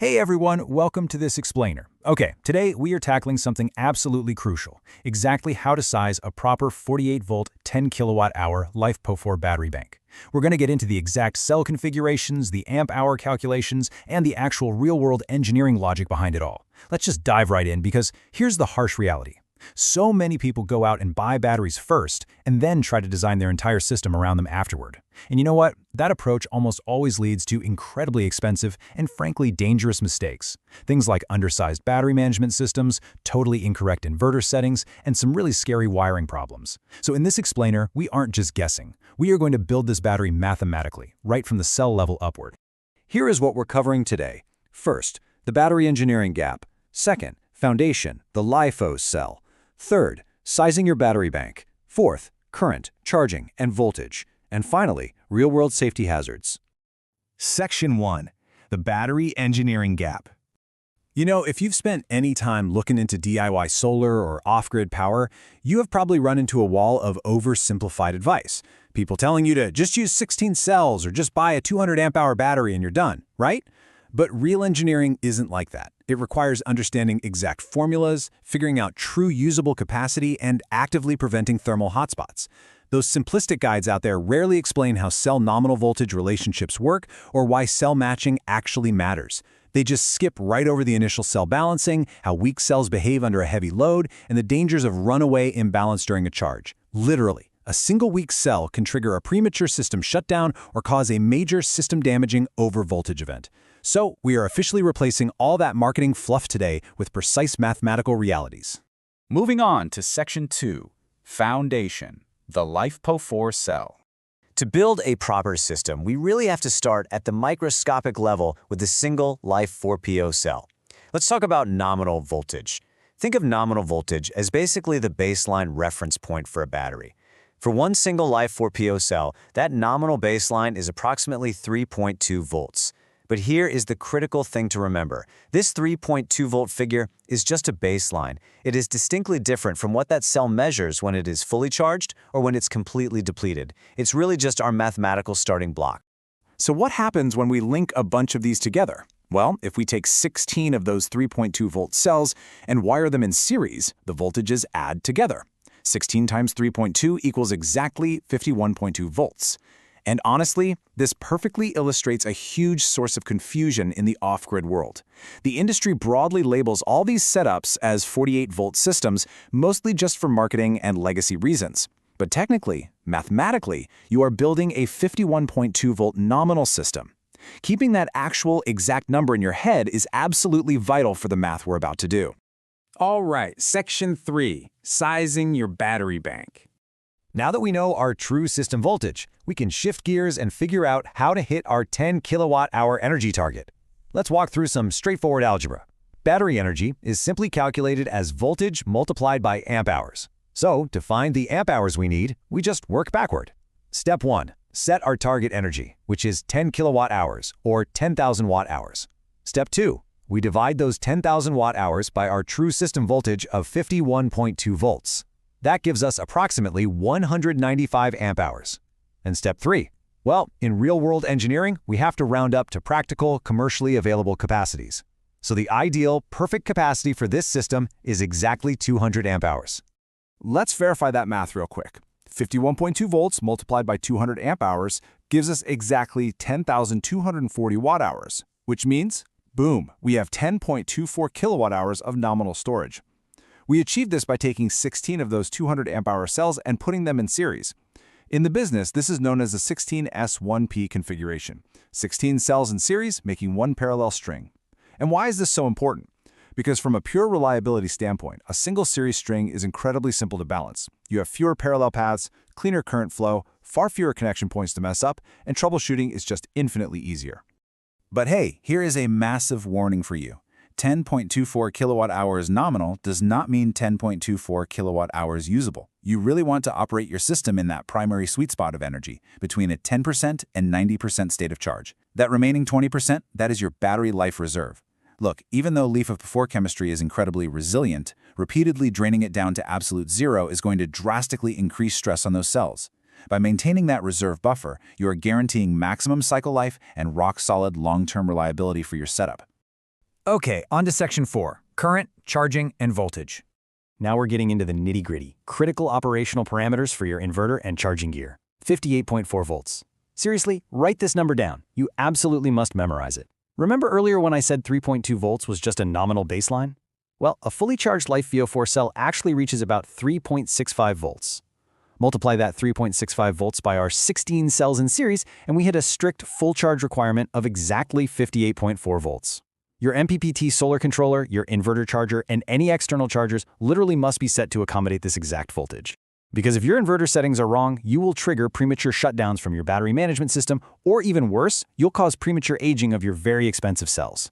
Hey everyone, welcome to this explainer. Okay, today we are tackling something absolutely crucial, exactly how to size a proper 48-volt 10kWh LiFePO4 battery bank. We're going to get into the exact cell configurations, the amp-hour calculations, and the actual real-world engineering logic behind it all. Let's just dive right in because here's the harsh reality. So many people go out and buy batteries first and then try to design their entire system around them afterward. And you know what? That approach almost always leads to incredibly expensive and frankly dangerous mistakes. Things like undersized battery management systems, totally incorrect inverter settings, and some really scary wiring problems. So in this explainer, we aren't just guessing. We are going to build this battery mathematically, right from the cell level upward. Here is what we're covering today. First, the battery engineering gap. Second, foundation, the LiFePO cell. Third, sizing your battery bank. Fourth, current, charging, and voltage. And finally, real-world safety hazards. Section 1. The battery engineering gap. You know, if you've spent any time looking into DIY solar or off-grid power, you have probably run into a wall of oversimplified advice. People telling you to just use 16 cells or just buy a 200 amp-hour battery and you're done, right? But real engineering isn't like that. It requires understanding exact formulas, figuring out true usable capacity, and actively preventing thermal hotspots. Those simplistic guides out there rarely explain how cell nominal voltage relationships work or why cell matching actually matters. They just skip right over the initial cell balancing, how weak cells behave under a heavy load, and the dangers of runaway imbalance during a charge. Literally, a single weak cell can trigger a premature system shutdown or cause a major system-damaging overvoltage event. So, we are officially replacing all that marketing fluff today with precise mathematical realities. Moving on to Section 2, Foundation, the LiFePO4 cell. To build a proper system, we really have to start at the microscopic level with the single LiFePO4 cell. Let's talk about nominal voltage. Think of nominal voltage as basically the baseline reference point for a battery. For one single LiFePO4 cell, that nominal baseline is approximately 3.2 volts. But here is the critical thing to remember. This 3.2 volt figure is just a baseline. It is distinctly different from what that cell measures when it is fully charged or when it's completely depleted. It's really just our mathematical starting block. So what happens when we link a bunch of these together? Well, if we take 16 of those 3.2 volt cells and wire them in series, the voltages add together. 16 times 3.2 equals exactly 51.2 volts. And honestly, this perfectly illustrates a huge source of confusion in the off-grid world. The industry broadly labels all these setups as 48-volt systems, mostly just for marketing and legacy reasons. But technically, mathematically, you are building a 51.2-volt nominal system. Keeping that actual exact number in your head is absolutely vital for the math we're about to do. All right, Section 3, Sizing your battery bank. Now that we know our true system voltage, we can shift gears and figure out how to hit our 10 kilowatt-hour energy target. Let's walk through some straightforward algebra. Battery energy is simply calculated as voltage multiplied by amp hours. So, to find the amp hours we need, we just work backward. Step 1. Set our target energy, which is 10 kilowatt-hours, or 10,000 watt-hours. Step 2. We divide those 10,000 watt-hours by our true system voltage of 51.2 volts. That gives us approximately 195 amp-hours. And step 3. Well, in real-world engineering, we have to round up to practical, commercially available capacities. So the ideal, perfect capacity for this system is exactly 200 amp-hours. Let's verify that math real quick. 51.2 volts multiplied by 200 amp-hours gives us exactly 10,240 watt-hours, which means, boom, we have 10.24 kilowatt-hours of nominal storage. We achieved this by taking 16 of those 200 amp-hour cells and putting them in series. In the business, this is known as the 16S1P configuration. 16 cells in series making one parallel string. And why is this so important? Because from a pure reliability standpoint, a single series string is incredibly simple to balance. You have fewer parallel paths, cleaner current flow, far fewer connection points to mess up, and troubleshooting is just infinitely easier. But hey, here is a massive warning for you. 10.24 kilowatt-hours nominal does not mean 10.24 kilowatt-hours usable. You really want to operate your system in that primary sweet spot of energy, between a 10% and 90% state of charge. That remaining 20%, that is your battery life reserve. Look, even though LiFePO4 chemistry is incredibly resilient, repeatedly draining it down to absolute zero is going to drastically increase stress on those cells. By maintaining that reserve buffer, you are guaranteeing maximum cycle life and rock-solid long-term reliability for your setup. Okay, on to section 4, current, charging, and voltage. Now we're getting into the nitty-gritty, critical operational parameters for your inverter and charging gear. 58.4 volts. Seriously, write this number down. You absolutely must memorize it. Remember earlier when I said 3.2 volts was just a nominal baseline? Well, a fully charged LiFePO4 cell actually reaches about 3.65 volts. Multiply that 3.65 volts by our 16 cells in series, and we hit a strict full charge requirement of exactly 58.4 volts. Your MPPT solar controller, your inverter charger, and any external chargers literally must be set to accommodate this exact voltage. Because if your inverter settings are wrong, you will trigger premature shutdowns from your battery management system, or even worse, you'll cause premature aging of your very expensive cells.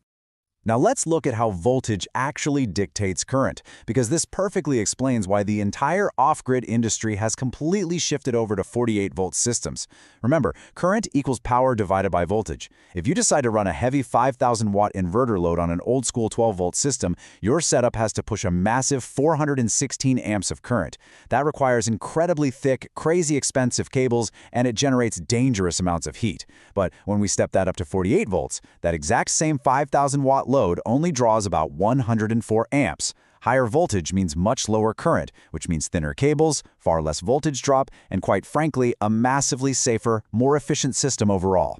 Now let's look at how voltage actually dictates current, because this perfectly explains why the entire off-grid industry has completely shifted over to 48-volt systems. Remember, current equals power divided by voltage. If you decide to run a heavy 5,000-watt inverter load on an old-school 12-volt system, your setup has to push a massive 416 amps of current. That requires incredibly thick, crazy expensive cables, and it generates dangerous amounts of heat. But when we step that up to 48 volts, that exact same 5,000-watt load only draws about 104 amps. Higher voltage means much lower current, which means thinner cables, far less voltage drop, and quite frankly, a massively safer, more efficient system overall.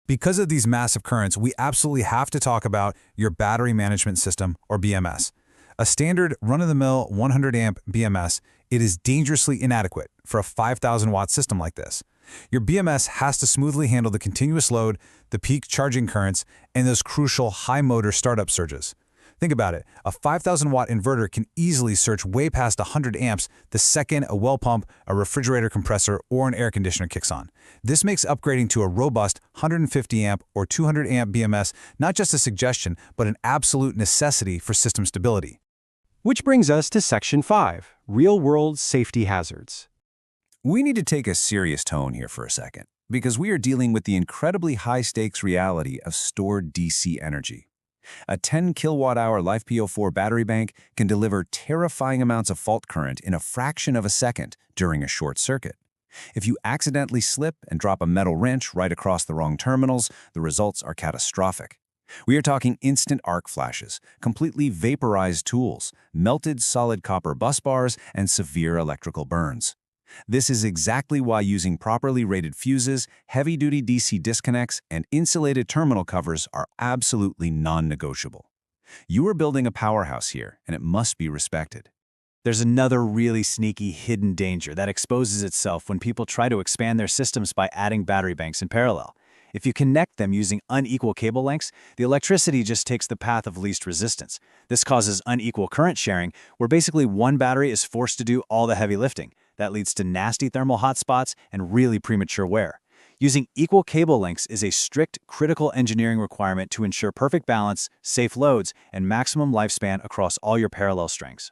Because of these massive currents, we absolutely have to talk about your battery management system, or BMS. A standard run-of-the-mill 100-amp BMS, it is dangerously inadequate for a 5,000-watt system like this. Your BMS has to smoothly handle the continuous load, the peak charging currents, and those crucial high motor startup surges. Think about it, a 5,000-watt inverter can easily surge way past 100 amps the second a well pump, a refrigerator compressor, or an air conditioner kicks on. This makes upgrading to a robust 150-amp or 200-amp BMS not just a suggestion, but an absolute necessity for system stability. Which brings us to section 5, real-world safety hazards. We need to take a serious tone here for a second, because we are dealing with the incredibly high-stakes reality of stored DC energy. A 10 kilowatt-hour LiFePO4 battery bank can deliver terrifying amounts of fault current in a fraction of a second during a short circuit. If you accidentally slip and drop a metal wrench right across the wrong terminals, the results are catastrophic. We are talking instant arc flashes, completely vaporized tools, melted solid copper bus bars, and severe electrical burns. This is exactly why using properly rated fuses, heavy-duty DC disconnects, and insulated terminal covers are absolutely non-negotiable. You are building a powerhouse here, and it must be respected. There's another really sneaky hidden danger that exposes itself when people try to expand their systems by adding battery banks in parallel. If you connect them using unequal cable lengths, the electricity just takes the path of least resistance. This causes unequal current sharing, where basically one battery is forced to do all the heavy lifting. That leads to nasty thermal hotspots and really premature wear. Using equal cable lengths is a strict, critical engineering requirement to ensure perfect balance, safe loads, and maximum lifespan across all your parallel strings.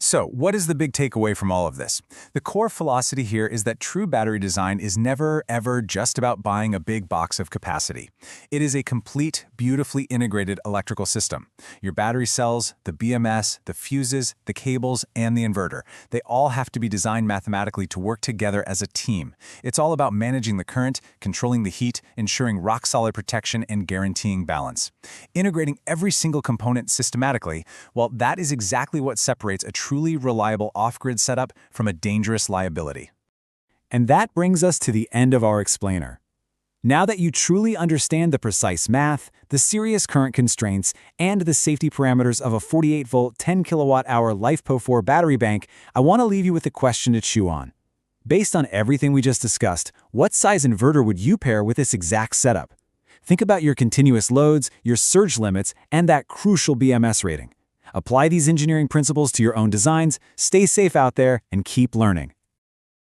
So, what is the big takeaway from all of this? The core philosophy here is that true battery design is never, ever just about buying a big box of capacity. It is a complete, beautifully integrated electrical system. Your battery cells, the BMS, the fuses, the cables, and the inverter, they all have to be designed mathematically to work together as a team. It's all about managing the current, controlling the heat, ensuring rock-solid protection, and guaranteeing balance. Integrating every single component systematically, well, that is exactly what separates a truly reliable off-grid setup from a dangerous liability. And that brings us to the end of our explainer. Now that you truly understand the precise math, the serious current constraints, and the safety parameters of a 48-volt 10 kilowatt-hour LiFePO4 battery bank, I want to leave you with a question to chew on. Based on everything we just discussed, what size inverter would you pair with this exact setup? Think about your continuous loads, your surge limits, and that crucial BMS rating. Apply these engineering principles to your own designs, stay safe out there, and keep learning.